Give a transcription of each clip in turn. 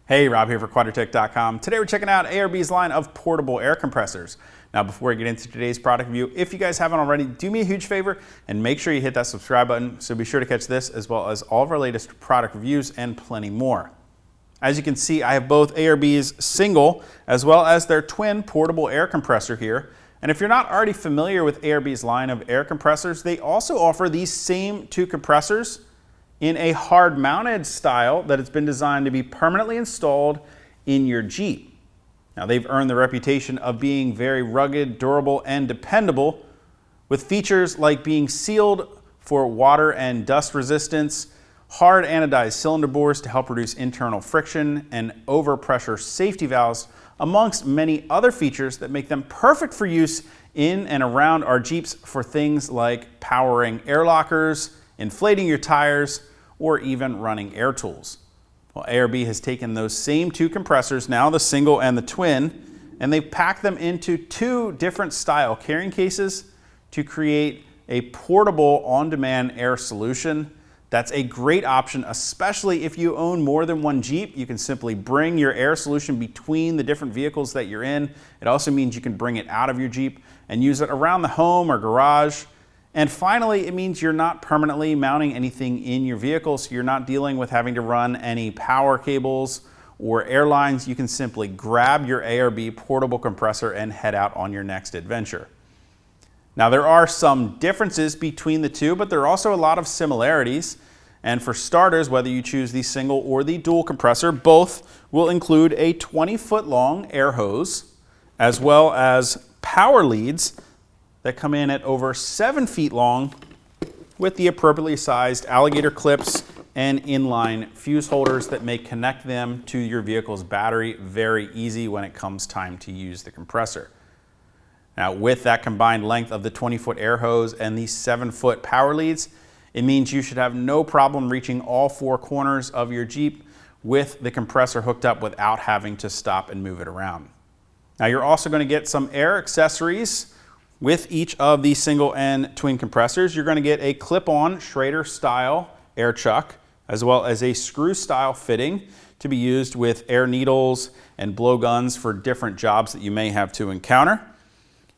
Hey, Rob here for Quadratec.com. Today we're checking out ARB's line of portable air compressors. Now before we get into today's product review, if you guys haven't already, do me a huge favor and make sure you hit that subscribe button, so be sure to catch this as well as all of our latest product reviews and plenty more. As you can see, I have both ARB's single as well as their twin portable air compressor here. And if you're not already familiar with ARB's line of air compressors, they also offer these same two compressors in a hard mounted style that has been designed to be permanently installed in your Jeep. Now they've earned the reputation of being very rugged, durable, and dependable, with features like being sealed for water and dust resistance, hard anodized cylinder bores to help reduce internal friction, and overpressure safety valves, amongst many other features that make them perfect for use in and around our Jeeps for things like powering air lockers, inflating your tires, or even running air tools. Well, ARB has taken those same two compressors, now the single and the twin, and they've packed them into two different style carrying cases to create a portable on-demand air solution. That's a great option, especially if you own more than one Jeep. You can simply bring your air solution between the different vehicles that you're in. It also means you can bring it out of your Jeep and use it around the home or garage. And finally, it means you're not permanently mounting anything in your vehicle, so you're not dealing with having to run any power cables or air lines. You can simply grab your ARB portable compressor and head out on your next adventure. Now, there are some differences between the two, but there are also a lot of similarities. And for starters, whether you choose the single or the dual compressor, both will include a 20-foot long air hose, as well as power leads that come in at over 7 feet long with the appropriately sized alligator clips and inline fuse holders that may connect them to your vehicle's battery very easy when it comes time to use the compressor. Now, with that combined length of the 20-foot air hose and the 7-foot power leads, it means you should have no problem reaching all four corners of your Jeep with the compressor hooked up without having to stop and move it around. Now, you're also going to get some air accessories with each of the single and twin compressors. You're going to get a clip-on Schrader style air chuck, as well as a screw style fitting to be used with air needles and blowguns for different jobs that you may have to encounter.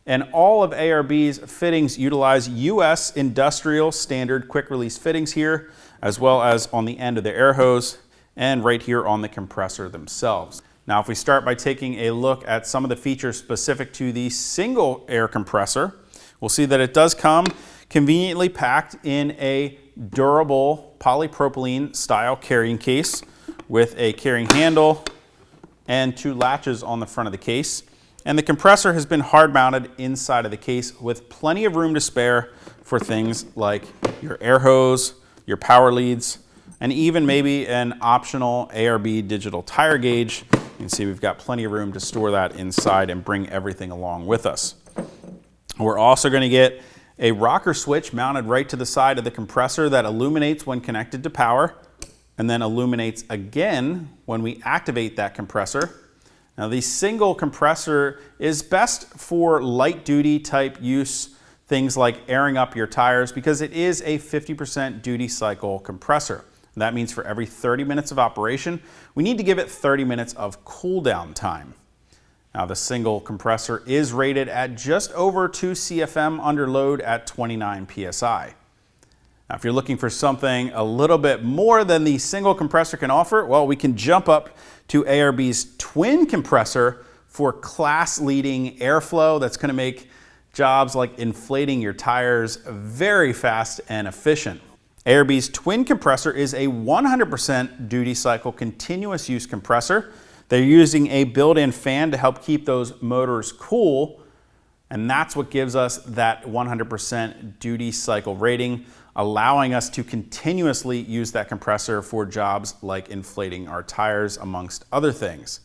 And all of ARB's fittings utilize US industrial standard quick release fittings here, as well as on the end of the air hose and right here on the compressor themselves. Now, if we start by taking a look at some of the features specific to the single air compressor, we'll see that it does come conveniently packed in a durable polypropylene style carrying case with a carrying handle and two latches on the front of the case. And the compressor has been hard mounted inside of the case with plenty of room to spare for things like your air hose, your power leads, and even maybe an optional ARB Digital Tire Gauge. You can see we've got plenty of room to store that inside and bring everything along with us. We're also going to get a rocker switch mounted right to the side of the compressor that illuminates when connected to power and then illuminates again when we activate that compressor. Now, the single compressor is best for light duty type use, things like airing up your tires, because it is a 50% duty cycle compressor. That means for every 30 minutes of operation, we need to give it 30 minutes of cool down time. Now, the single compressor is rated at just over 2 CFM under load at 29 PSI. Now, if you're looking for something a little bit more than the single compressor can offer, well, we can jump up to ARB's twin compressor for class-leading airflow that's going to make jobs like inflating your tires very fast and efficient. ARB's twin compressor is a 100% duty cycle continuous use compressor. They're using a built-in fan to help keep those motors cool, and that's what gives us that 100% duty cycle rating, allowing us to continuously use that compressor for jobs like inflating our tires, amongst other things.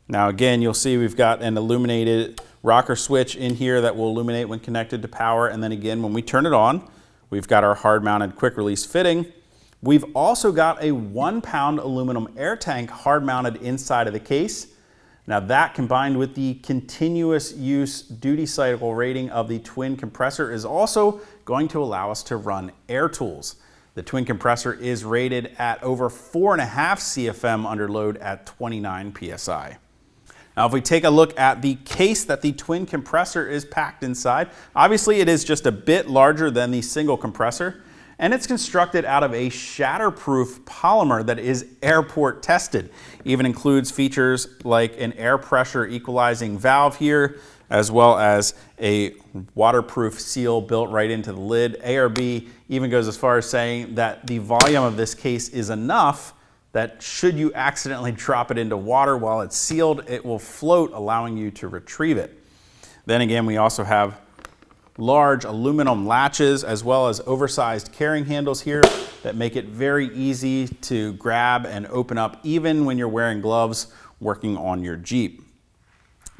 Now again, you'll see we've got an illuminated rocker switch in here that will illuminate when connected to power, and then again when we turn it on, we've got our hard mounted quick release fitting. We've also got a 1-pound aluminum air tank hard mounted inside of the case. Now that, combined with the continuous use duty cycle rating of the twin compressor, is also going to allow us to run air tools. The twin compressor is rated at over 4.5 CFM under load at 29 PSI. Now, if we take a look at the case that the twin compressor is packed inside, obviously it is just a bit larger than the single compressor, and it's constructed out of a shatterproof polymer that is airport tested. Even includes features like an air pressure equalizing valve here, as well as a waterproof seal built right into the lid. ARB even goes as far as saying that the volume of this case is enough that should you accidentally drop it into water while it's sealed, it will float, allowing you to retrieve it. Then again, we also have large aluminum latches as well as oversized carrying handles here that make it very easy to grab and open up even when you're wearing gloves working on your Jeep.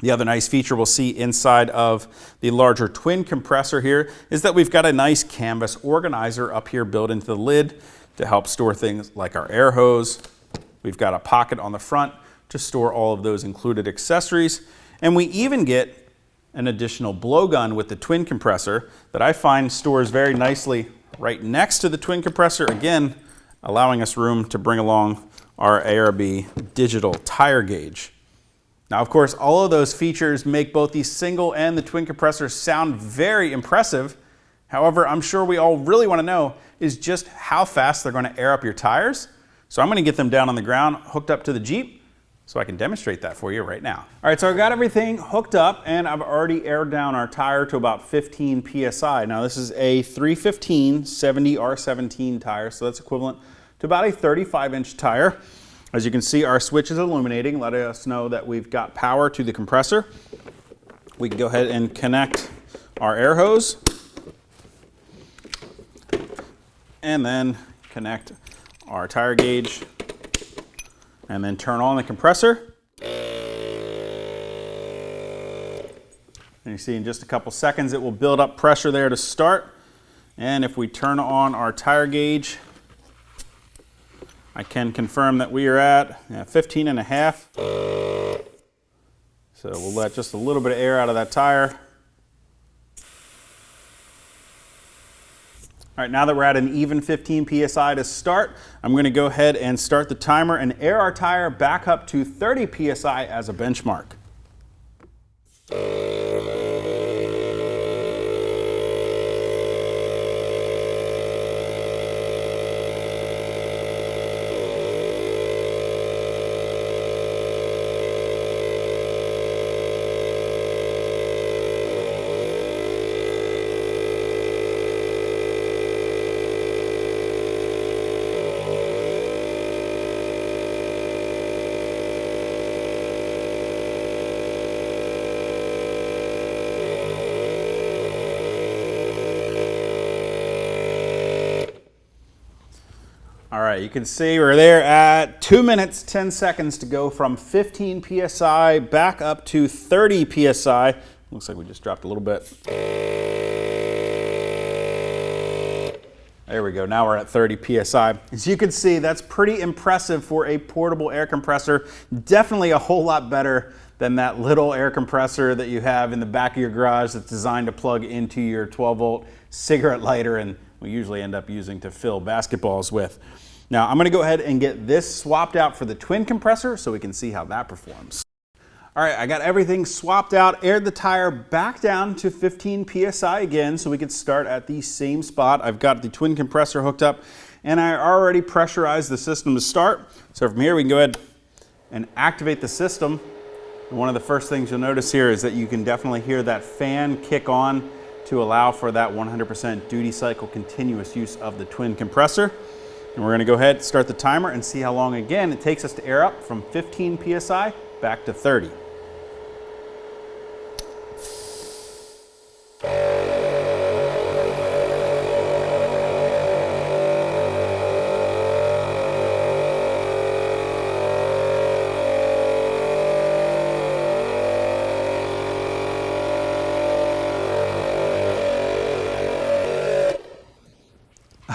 The other nice feature we'll see inside of the larger twin compressor here is that we've got a nice canvas organizer up here built into the lid to help store things like our air hose. We've got a pocket on the front to store all of those included accessories. And we even get an additional blowgun with the twin compressor that I find stores very nicely right next to the twin compressor, again, allowing us room to bring along our ARB Digital Tire Gauge. Now, of course, all of those features make both the single and the twin compressor sound very impressive. However, I'm sure we all really want to know is just how fast they're going to air up your tires. So I'm going to get them down on the ground, hooked up to the Jeep, so I can demonstrate that for you right now. All right, so I've got everything hooked up and I've already aired down our tire to about 15 PSI. Now this is a 315 70R17 tire, so that's equivalent to about a 35-inch tire. As you can see, our switch is illuminating, letting us know that we've got power to the compressor. We can go ahead and connect our air hose, and then connect our tire gauge, and then turn on the compressor. And you see in just a couple seconds it will build up pressure there to start. And if we turn on our tire gauge, I can confirm that we are at 15.5. So we'll let just a little bit of air out of that tire. All right, now that we're at an even 15 PSI to start, I'm going to go ahead and start the timer and air our tire back up to 30 PSI as a benchmark. All right, you can see we're there at 2 minutes, 10 seconds to go from 15 PSI back up to 30 PSI. Looks like we just dropped a little bit. There we go, now we're at 30 PSI. As you can see, that's pretty impressive for a portable air compressor. Definitely a whole lot better than that little air compressor that you have in the back of your garage that's designed to plug into your 12-volt cigarette lighter and we usually end up using to fill basketballs with. Now I'm going to go ahead and get this swapped out for the twin compressor so we can see how that performs. All right, I got everything swapped out, aired the tire back down to 15 PSI again so we could start at the same spot. I've got the twin compressor hooked up and I already pressurized the system to start. So from here we can go ahead and activate the system. And one of the first things you'll notice here is that you can definitely hear that fan kick on to allow for that 100% duty cycle continuous use of the twin compressor. And we're going to go ahead and start the timer and see how long again it takes us to air up from 15 PSI back to 30.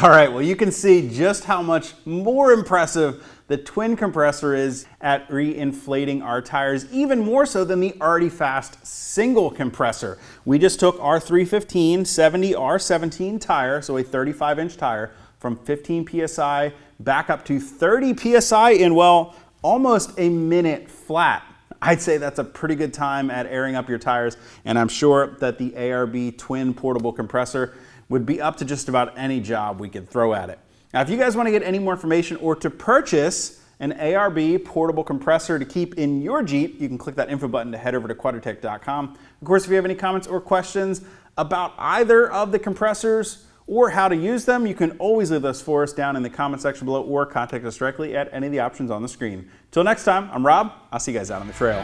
All right, well you can see just how much more impressive the twin compressor is at re-inflating our tires, even more so than the already fast single compressor. We just took our 315 70R17 tire, so a 35-inch tire, from 15 PSI back up to 30 PSI in, well, almost a minute flat. I'd say that's a pretty good time at airing up your tires, and I'm sure that the ARB Twin Portable Compressor would be up to just about any job we could throw at it. Now, if you guys want to get any more information or to purchase an ARB portable compressor to keep in your Jeep, you can click that info button to head over to Quadratec.com. Of course, if you have any comments or questions about either of the compressors or how to use them, you can always leave those for us down in the comment section below or contact us directly at any of the options on the screen. Till next time, I'm Rob. I'll see you guys out on the trail.